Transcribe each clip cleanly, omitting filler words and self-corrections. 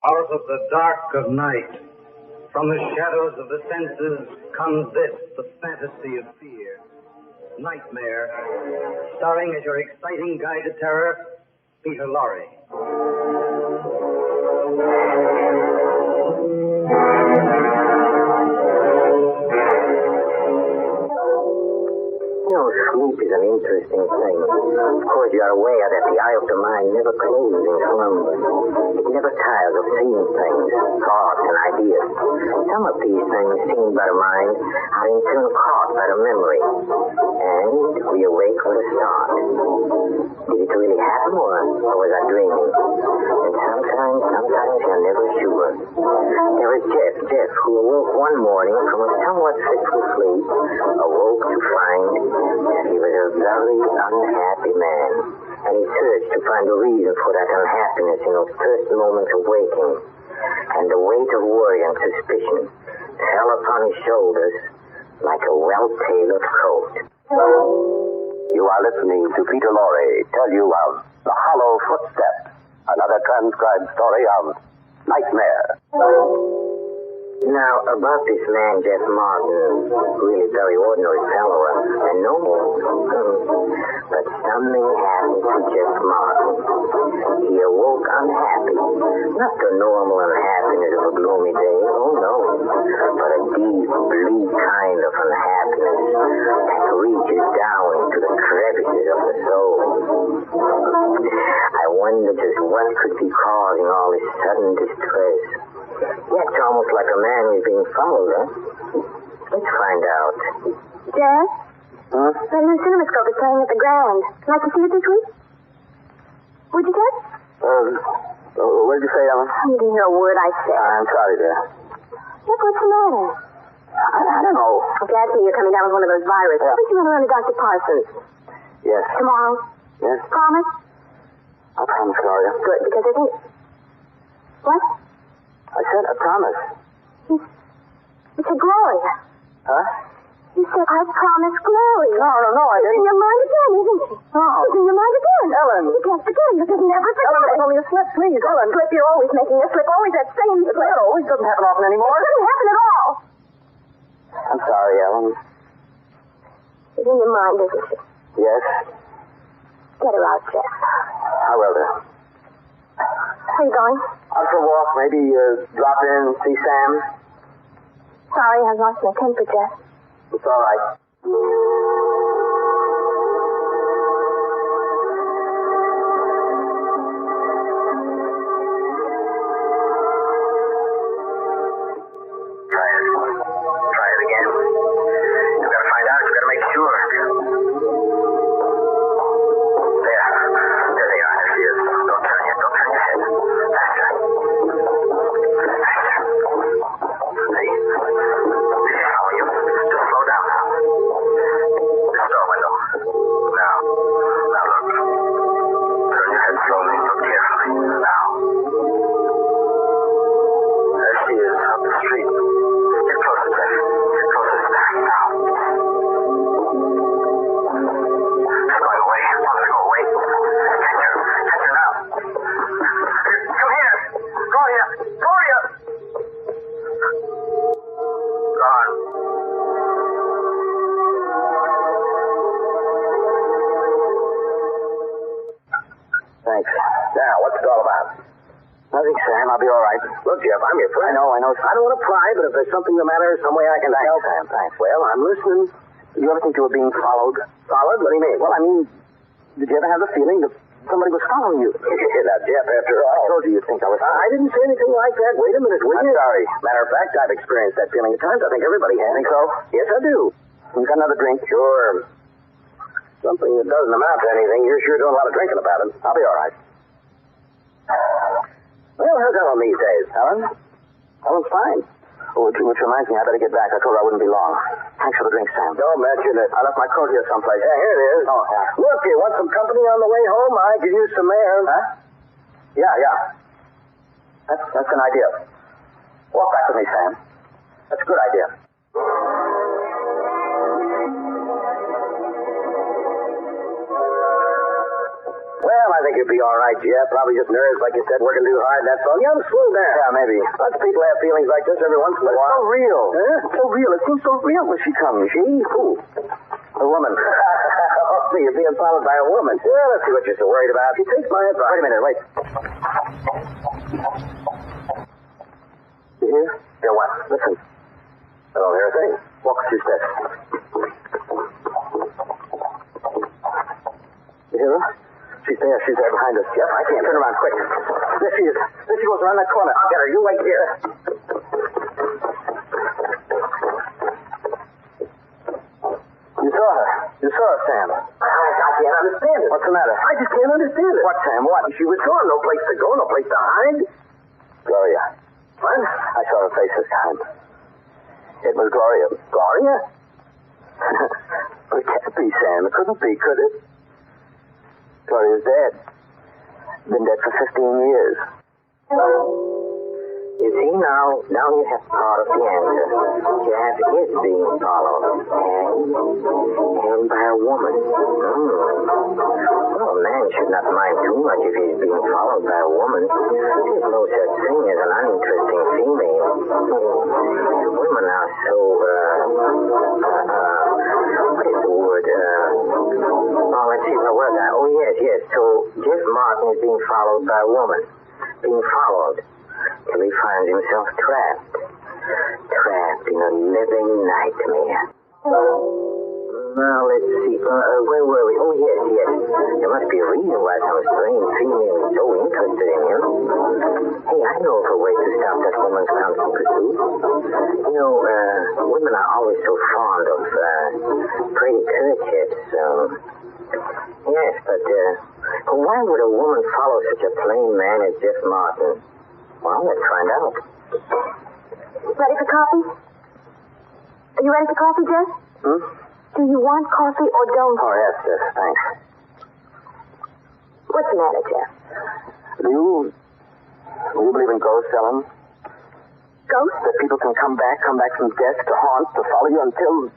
Out of the dark of night, from the shadows of the senses, comes this, the fantasy of fear. Nightmare, starring as your exciting guide to terror, Peter Lorre. Sleep is an interesting thing. Of course, you are aware that the eye of the mind never closes in slumber. It never tires of seeing things, thoughts, and ideas. Some of these things seen by the mind are in turn caught by the memory. And we awake with a start. Did it really happen, or was I dreaming? And sometimes you're never sure. There was Jeff, who awoke one morning from a somewhat fitful sleep, awoke to find that he was a very unhappy man, and he searched to find a reason for that unhappiness in those first moments of waking, and the weight of worry and suspicion fell upon his shoulders like a well-tailored coat. You are listening to Peter Lorre tell you of The Hollow Footstep, another transcribed story of Nightmare. Now, about this man, Jeff Martin, really very ordinary fellow, and no more. But something happened to Jeff Martin. He awoke unhappy. Not the normal unhappiness of a gloomy day, oh no, but a deep, bleak kind of unhappiness that reaches down into the crevices of the soul. I wonder just what could be causing all this sudden distress. Yeah, it's almost like a man who's being followed, huh? Let's find out. Jeff? Huh? The new cinemascope is playing at the Grand. Like to see it this week? Would you, Jeff? What did you say, Ellen? You didn't hear a word I said. I'm sorry, dear. Jeff, what's the matter? I don't know. Okay, I see you're coming down with one of those viruses. Yeah. Why don't you run around to Dr. Parsons? Yes. Tomorrow? Yes? Promise? I promise, Gloria. Good, because I think... What? I said I promise. You said Gloria. Huh? You said, I promise Gloria. No, I It's didn't. in your mind again, isn't she? No. It's in your mind again. Ellen. You can't forget it. You just never forget Ellen, it it. was only a slip, please. Ellen. Slip, you're always making a slip. Always that same slip. It always doesn't happen often anymore. It doesn't happen at all. I'm sorry, Ellen. It's in your mind, isn't she? Yes? Get her out, Jeff. I will, dear. Where are you going? Out for a walk, maybe drop in, see Sam. Sorry, I've lost my temper, Jeff. It's all right. Try it again. You gotta find out. You gotta make sure. There they are. There she is. Don't turn your head. Faster. See? She's following you. Just slow down now. This door window. Now look. Turn your head slowly. Look carefully. Now. There she is, up the street. Get closer, Jeff. Get closer to that. Now. She's going away. Don't let her go away. Catch her now. Come here. Gloria. Gone. Thanks. Now, what's it all about? Nothing, Sam. I'll be all right. Look, Jeff, I'm your friend. I know. I don't want to pry, but if there's something the matter, some way I can help. Sam, thanks. Well, I'm listening. Did you ever think you were being followed? Followed? What do you mean? Well, I mean, did you ever have the feeling that somebody was following you? Now, Jeff, after all... I told you you'd think I was... I didn't say anything like that. Wait a minute, will you? I'm sorry. Matter of fact, I've experienced that feeling at times. I think everybody has. Think so? Yes, I do. You got another drink? Sure. Something that doesn't amount to anything. You're sure doing a lot of drinking about it. I'll be all right. Well, how's Ellen these days? Ellen's fine. Oh, which reminds me, I better get back. I told her I wouldn't be long. Thanks for the drink, Sam. Don't mention it. I left my coat here someplace. Yeah, here it is. Oh, yeah. Look, you want some company on the way home? I could use some air. Huh? Yeah. That's an idea. Walk back with me, Sam. That's a good idea. Well, Well, I think you'll be all right, Jeff. Probably just nerves, like you said, working too hard, that's all. You ought to slow down. Yeah, maybe. Lots of people have feelings like this every once in a while. It's so real. Huh? It's so real. It seems so real when she comes. She? Who? A woman. Oh, see, you're being followed by a woman. Well, let's see what you're so worried about. She takes my advice. Wait a minute, wait. You hear? Yeah, what? Listen. I don't hear a thing. Walk a few steps. You hear her? She's there. She's there behind us. Yep, I can't. Turn around quick. There she is. There she goes around that corner. I'll get her. You wait here. You saw her. You saw her, Sam. I can't understand it. What's the matter? I just can't understand it. What, Sam? What? She was gone. No place to go. No place to hide. Gloria. What? I saw her face this time. It was Gloria. Gloria? It can't be, Sam. It couldn't be, could it? Gloria's dead. Been dead for 15 years. You see, now you have part of the answer. Jeff is being followed. And by a woman. Well, a man should not mind too much if he's being followed by a woman. There's no such thing as an uninteresting female. Women are so, what is the word? Oh, let's see, where was I? Oh, yes. So, Jeff Martin is being followed by a woman. Being followed. Till he finds himself trapped in a living nightmare. Now, let's see, where were we? Oh, yes. There must be a reason why some strange female is so interested in him. Hey, I know of a way to stop that woman's constant pursuit. You know, women are always so fond of pretty kerchiefs. Yes, but why would a woman follow such a plain man as Jeff Martin? Well, let's find out. Ready for coffee? Are you ready for coffee, Jeff? Do you want coffee or don't? Oh, yes, thanks. What's the matter, Jeff? Do you believe in ghosts, Ellen? Ghosts? That people can come back from death to haunt, to follow you until...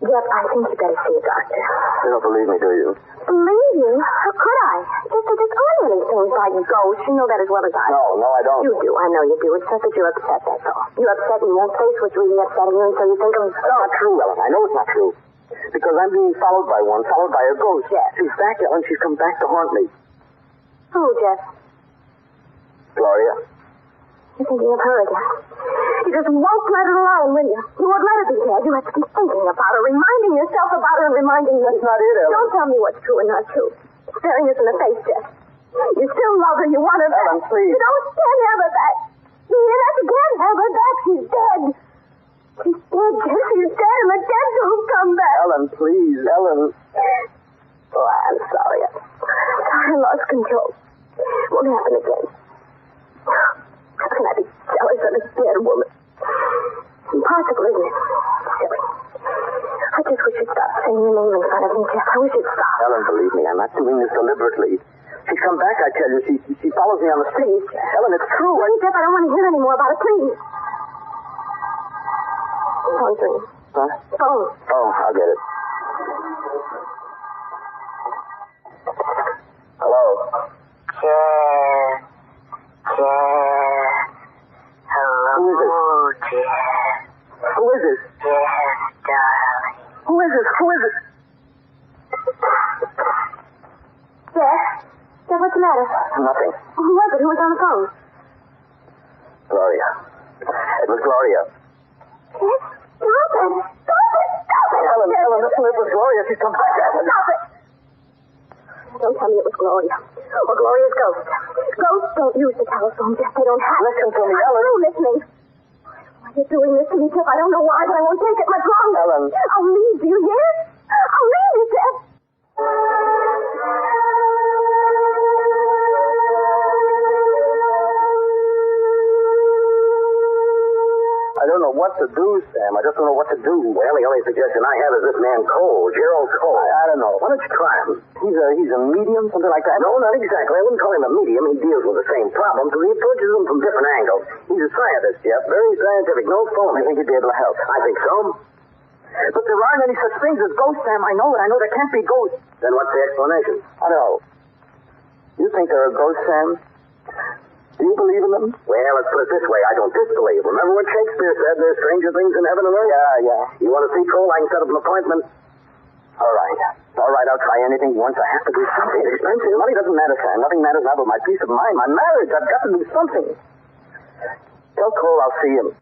Jeff, I think you better see a doctor. You don't believe me, do you? Believe you? How could I? Just that there's aren't any things like ghosts. You know that as well as I do. No, I don't. You do. I know you do. It's just that you're upset, that's all. You're upset and you won't face what's really upsetting you, and so you think of... It's not true, Ellen. I know it's not true. Because I'm being followed by a ghost. Jeff. She's back, Ellen. She's come back to haunt me. Who, Jeff? Gloria. You're thinking of her again. You just won't let her alone, will you? You won't let her be dead. You have to be thinking about her, reminding yourself about her, and reminding me. That's not it, Ellen. Don't tell me what's true and not true. Staring us in the face, Jeff. You still love her. You want her back. Ellen, please. You can't have her back. You can't have her back. She's dead. She's dead, Jeff. She's dead, and the dead don't come back. Ellen, please. Ellen. Oh, I'm sorry. I lost control. Won't happen again. How can I be jealous of a dead woman? Impossible, isn't it? Silly. I just wish you'd stop saying your name in front of me, Jeff. I wish you'd stop. Ellen, believe me, I'm not doing this deliberately. She's come back, I tell you. She follows me on the street. Please, Jeff. Ellen, it's true. Please, Jeff, I don't want to hear any more about it. Please. Phone's ringing. Huh? Phone. Oh, I'll get it. Hello? Jeff. Hello, Who is it? Jeff. Who is this? Jeff, darling. Who is this? Jeff? Jeff, what's the matter? Nothing. Who was it? Who was on the phone? Gloria. It was Gloria. Jeff, stop it. Stop it. Ellen, listen, it was Gloria. She's come back. Stop it. Don't tell me it was Gloria. Or Gloria's ghost. Ghosts don't use the telephone, Jeff. They don't have to. Listen to me, I'm Ellen. through listening. Why are you doing this to me, Jeff? I don't know why, but I won't take it much longer. Ellen. I'll leave. Do you hear? I'll leave you, Jeff. I don't know what to do, Sam. I just don't know what to do. Well, the only suggestion I have is this man Cole, Gerald Cole. I don't know. Why don't you try him? He's a medium, something like that? No, not exactly. I wouldn't call him a medium. He deals with the same problems, but he approaches them from different angles. He's a scientist, Jeff. Very scientific. No phone. I think he'd be able to help. I think so. But there aren't any such things as ghosts, Sam. I know it. I know there can't be ghosts. Then what's the explanation? I don't know. You think there are ghosts, Sam? Do you believe in them? Well, let's put it this way. I don't disbelieve. Remember what Shakespeare said? There's stranger things in heaven and earth? Yeah. You want to see Cole? I can set up an appointment. All right, I'll try anything once. I have to do something. It's expensive. Money doesn't matter, Sam. Nothing matters now but my peace of mind, my marriage. I've got to do something. Tell Cole I'll see him.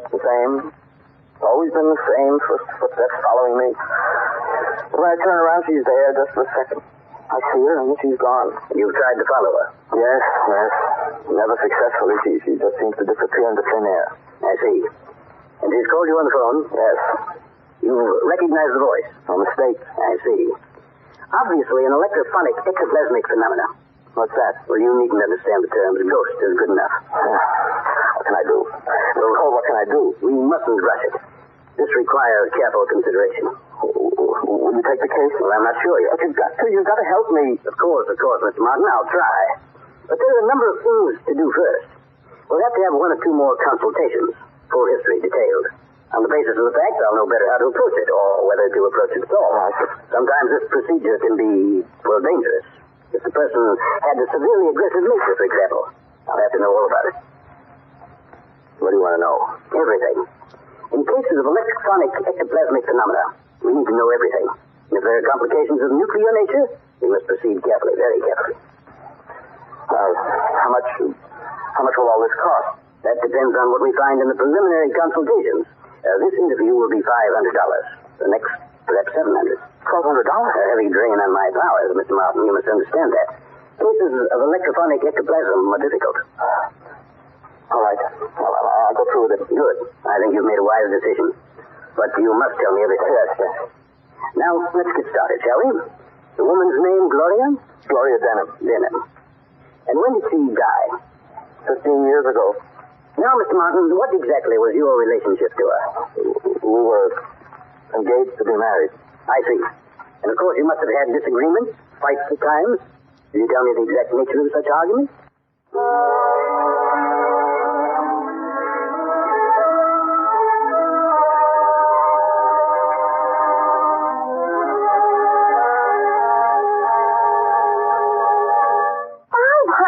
The same. Always been the same. Footsteps following me. When I turn around, she's there just for a second. I see her, and then she's gone. You've tried to follow her? Yes. Never successfully. She just seems to disappear into thin air. I see. And she's called you on the phone? Yes. You recognize the voice? No mistake. I see. Obviously an electrophonic ectoplasmic phenomena. What's that? Well, you needn't understand the terms. Ghost is good enough. What can I do? Cole, what can I do? We mustn't rush it. This requires careful consideration. Will you take the case? Well, I'm not sure yet. But you've got to help me. Of course, Mr. Martin. I'll try. But there are a number of things to do first. We'll have to have one or two more consultations. Full history detailed. On the basis of the facts, I'll know better how to approach it, or whether to approach it at all. Sometimes this procedure can be, well, dangerous. If the person had a severely aggressive nature, for example, I'll have to know all about it. What do you want to know? Everything. In cases of electronic ectoplasmic phenomena, we need to know everything. And if there are complications of nuclear nature, we must proceed carefully, very carefully. How much will all this cost? That depends on what we find in the preliminary consultations. This interview will be $500. The next, perhaps $700. $1,200? A heavy drain on my powers, Mr. Martin. You must understand that. Cases of electrophonic ectoplasm are difficult. All right. I'll go through with it. Good. I think you've made a wise decision. But you must tell me everything. Yes. Now, let's get started, shall we? The woman's name, Gloria? Gloria Denham. And when did she die? 15 years ago. Now, Mr. Martin, what exactly was your relationship to her? We were engaged to be married. I see. And of course you must have had disagreements, fights at times. Will you tell me the exact nature of such arguments?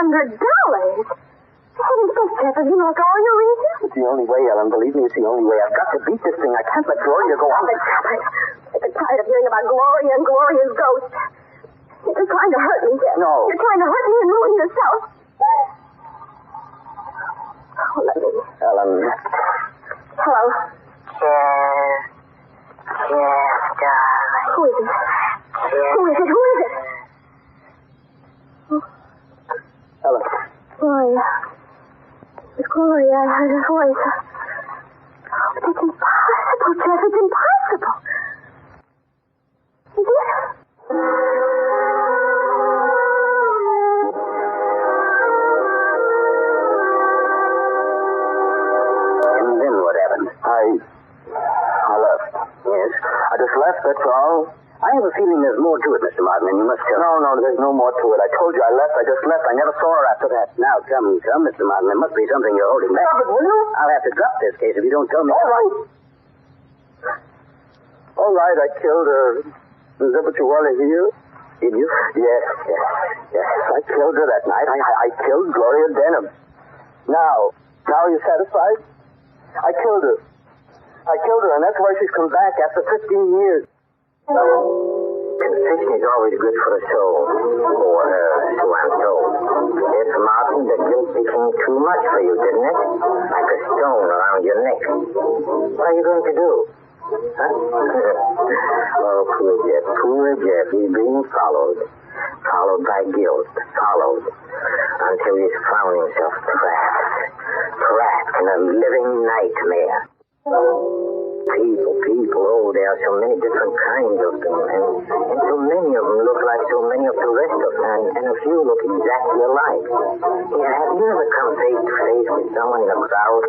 $500? Have you lost all your reasons? It's the only way, Ellen. Believe me, it's the only way. I've got to beat this thing. I can't let Gloria go on. I'm tired of hearing about Gloria and Gloria's ghost. You're trying to hurt me, Jeff. No. You're trying to hurt me and ruin yourself. Oh, let me. Ellen. Hello? Jeff, darling. Who is it? Who is it? Ellen. Gloria. It's Gloria. I heard her voice. But it's impossible, Jeff. It's impossible. Is it? And then what happened? I left. Yes? I just left, that's all. I have a feeling there's more to it, Mr. Martin, and you must tell me. No, there's no more to it. I told you I left. I just left. I never saw her after that. Now, come, Mr. Martin. There must be something you're holding back. Stop it, will you? I'll have to drop this case if you don't tell me. All right, I killed her. Is that what you want to hear? Did you? Yes. I killed her that night. I killed Gloria Denham. Now are you satisfied? I killed her, and that's why she's come back after 15 years. Confession is always good for the soul. Or her, so I'm told. Yes, Martin, the guilt became too much for you, didn't it? Like a stone around your neck. What are you going to do? Huh? Oh, poor Jeff. He's being followed by guilt, until he's found himself trapped in a living nightmare. People, there are so many different kinds of them, and so many of them look like so many of the rest of them, and a few look exactly alike. Yeah, have you ever come face to face with someone in a crowd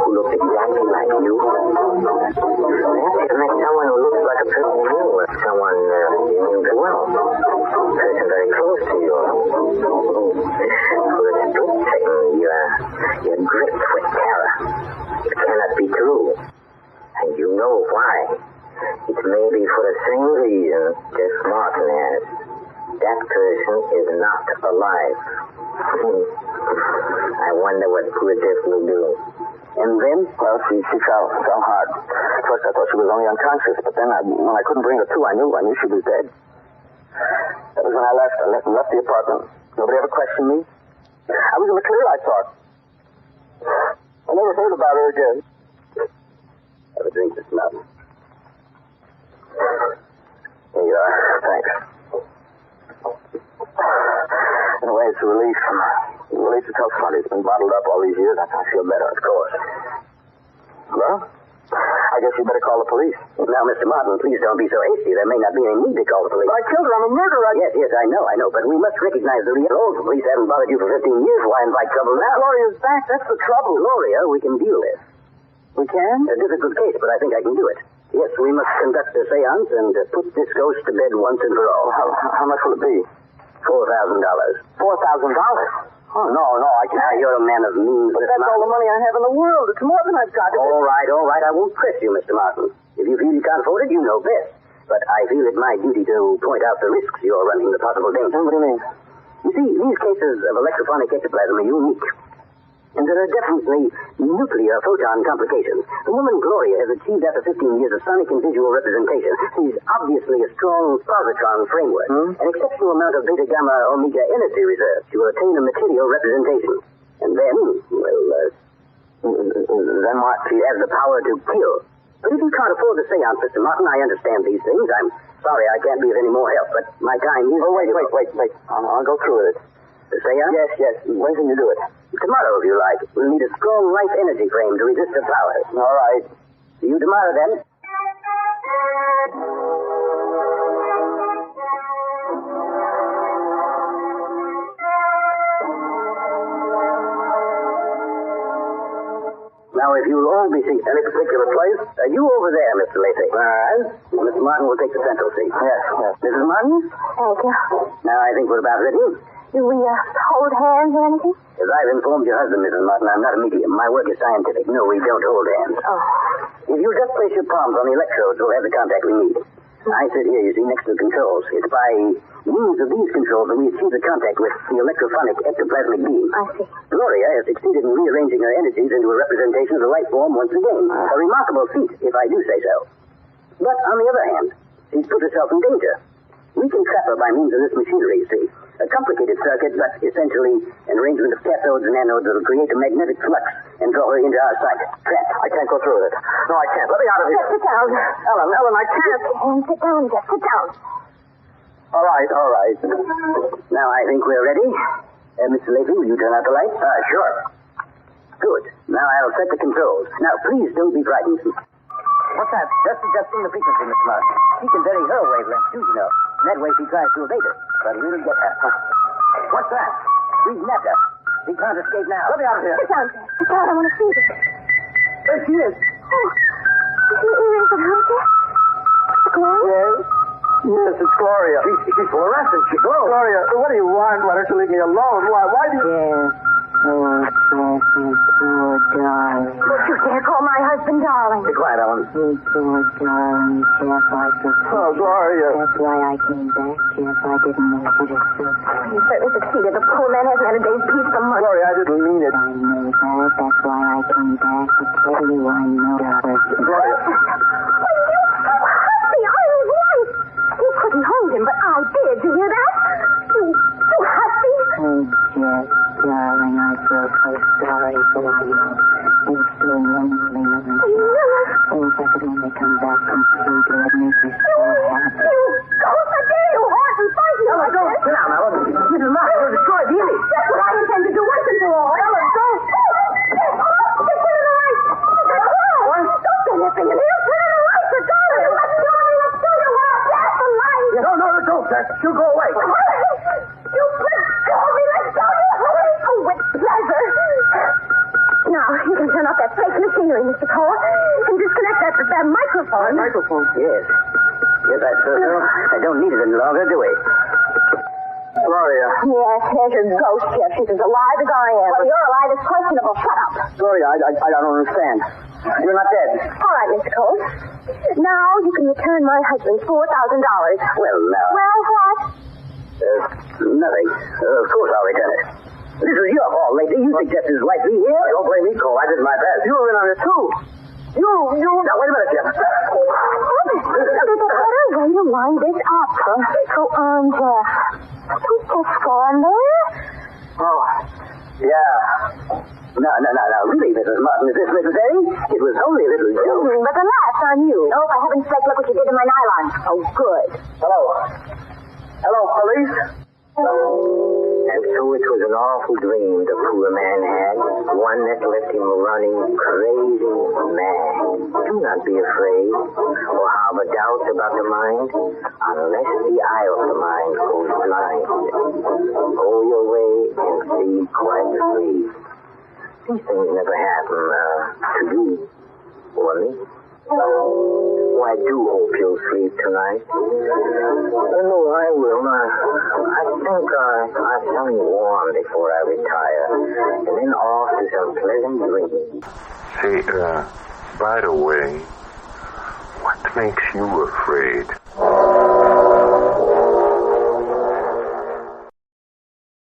who looks exactly like you? Perhaps you've met someone who looks like a person you knew, or someone you knew well. A person very close to you. Good the same reason Jeff Martin has. That person is not alive. I wonder what poor Jeff will do. And then, well, she fell hard. At first I thought she was only unconscious, but then when I couldn't bring her to, I knew she was dead. That was when I left. I left the apartment. Nobody ever questioned me. I was in the clear, I thought. I never heard about her again. Have a drink, Mr. Martin. Here you are. Thanks. In a way, it's a relief. Relief to tell somebody it's been bottled up all these years. I feel better, of course. Well, I guess you better call the police. Now, Mr. Martin, please don't be so hasty. There may not be any need to call the police. I killed her. I'm a murderer. Yes, I know. But we must recognize the real role. The police haven't bothered you for 15 years. Why invite trouble now? Gloria's back. That's the trouble. Gloria, we can deal with. We can? A difficult case, but I think I can do it. Yes, we must conduct a seance and put this ghost to bed once and for all. How much will it be? $4,000. $4,000? Oh, no, I can't. Now, you're a man of means, But that's all the money I have in the world. It's more than I've got. All right. I won't press you, Mr. Martin. If you feel you can't afford it, you know best. But I feel it my duty to point out the risks you're running, the possible danger. What do you mean? You see, these cases of electrophonic ectoplasm are unique. And there are definitely nuclear photon complications. The woman Gloria has achieved after 15 years of sonic and visual representation. She's obviously a strong positron framework. An exceptional amount of beta gamma omega energy reserve to attain a material representation. And then, then what? She has the power to kill. But if you can't afford the seance, Mr. Martin, I understand these things. I'm sorry I can't be of any more help, but my time is... Oh, wait. I'll go through with it. The seance? Yes. When can you do it? Tomorrow, if you like. We'll need a strong life energy frame to resist her powers. All right. See you tomorrow, then. Now, if you'll all be seated in a particular place, you over there, Mr. Lacey. All right. Mr. Martin will take the central seat. Yes. Mrs. Martin? Thank you. Now, I think we're about ready. Do we hold hands or anything? As I've informed your husband, Mrs. Martin, I'm not a medium. My work is scientific. No, we don't hold hands. Oh. If you'll just place your palms on the electrodes, we'll have the contact we need. I sit here, you see, next to the controls. It's by means of these controls that we achieve the contact with the electrophonic ectoplasmic beam. I see. Gloria has succeeded in rearranging her energies into a representation of the life form once again. A remarkable feat, if I do say so. But, on the other hand, she's put herself in danger. We can trap her by means of this machinery, you see. A complicated circuit, but essentially an arrangement of cathodes and anodes that will create a magnetic flux and draw her into our sight. Trap. I can't go through with it. No, I can't. Let me out of here. Sit down. Ellen, I can't. Sit down, Jeff. Sit down. All right. Now, I think we're ready. Mr. Lacey, will you turn out the lights? Sure. Good. Now I'll set the controls. Now, please don't be frightened. What's that? Just adjusting the frequency, Miss Martin. She can vary her wavelength, too, you know. And that way she tries to evade us. But we'll get her. What's that? We've nabbed her. She can't escape now. Let me out of here. Sit down, Jeff. Sit down. I want to see this. There she is. Oh, is it Jeff? Gloria? Yes, it's Gloria. She's fluorescent. She glows. Gloria, what do you want? Why don't you leave me alone? Why do you... Yes. Oh, Jeffy, poor darling. Don't you dare call my husband darling. Be quiet, Ellen. Oh, poor darling, Jeff, I forgot. Oh, Gloria. That's why I came back, Jeff. I didn't want you to suffer. You certainly succeeded. The poor man hasn't had a day's peace for months. Gloria, I didn't mean it. I know that. That's why I came back to tell you I know that. Gloria. Well, you hussy, I'm his wife. You couldn't hold him, but I did. Did you hear that? You hussy. Oh, Jeff, darling, I feel so sorry for you. It's so lonely. Oh, if I could only come back completely, I'd make you so happy. You ghost, I dare you, horse, and fight you like this. Sit down, Ellen. Mrs. Martin will destroy the image. That's what I intend to do once and for all. Ellen, don't. Just put in the light. What? Don't do that fingernail. Put in the light, for darling. Let's do it. Let's do it. That's the light. No, don't, Jack. She'll go away. You let go of me. Let go of me. Oh, with pleasure. Now, you can turn off that fake machinery, Mr. Cole, and disconnect that microphone. Microphone? Yes. Yes, I suppose so. I don't need it any longer, do we? Gloria. Yes, there's your ghost, Jeff. She's as alive as I am. Well, you're alive as questionable. Shut up. Gloria, I don't understand. You're not dead. All right, Mr. Cole. Now you can return my husband $4,000. Well, now... Well, what? Nothing. Of course I'll return it. This is your fault, lady. You suggested his wife be here. Don't blame me, Cole. I did my best. You were in on it, too. You... Now, wait a minute, Jeff. There's a better way to wind this up. Go on, Jeff. Don't just stand there. Oh, yeah. No. Really, Mrs. Martin, is this Mrs. A? It was only a little joke. But the laugh's on you. Oh, for heaven's sake, look what you did to my nylon. Oh, good. Hello, police? And so it was an awful dream the poor man had, one that left him running crazy mad. Do not be afraid or harbor doubts about the mind, unless the eye of the mind goes blind. Go your way and see quite free. These things never happen to you or me. Oh, I do hope you'll sleep tonight. No, I will. I think I'll something warm before I retire, and then off to some pleasant dreams. Say, by the way, what makes you afraid?